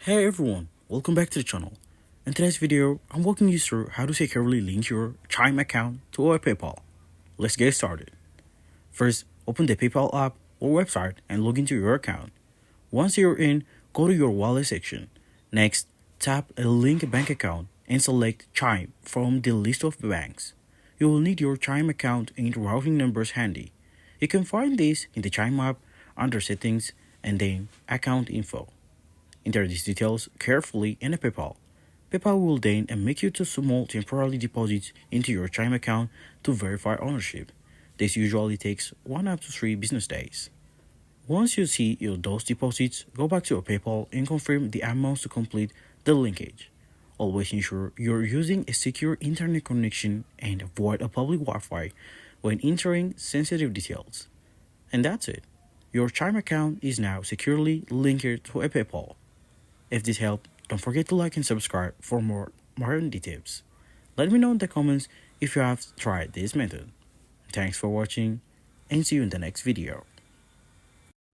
Hey everyone, welcome back to the channel. In today's video, I'm walking you through how to securely link your Chime account to a PayPal. Let's get started. First, open the PayPal app or website and log into your account. Once you're in, go to your wallet section. Next, tap a link bank account and select Chime from the list of banks. You will need your Chime account and routing numbers handy. You can find these in the Chime app under Settings and then Account Info. Enter these details carefully in a PayPal. PayPal will then make you to small temporary deposits into your Chime account to verify ownership. This usually takes 1 up to 3 business days. Once you see those deposits, go back to your PayPal and confirm the amounts to complete the linkage. Always ensure you're using a secure internet connection and avoid a public Wi-Fi when entering sensitive details. And that's it. Your Chime account is now securely linked to a PayPal. If this helped, don't forget to like and subscribe for more handy tips. Let me know in the comments if you have tried this method. Thanks for watching and see you in the next video.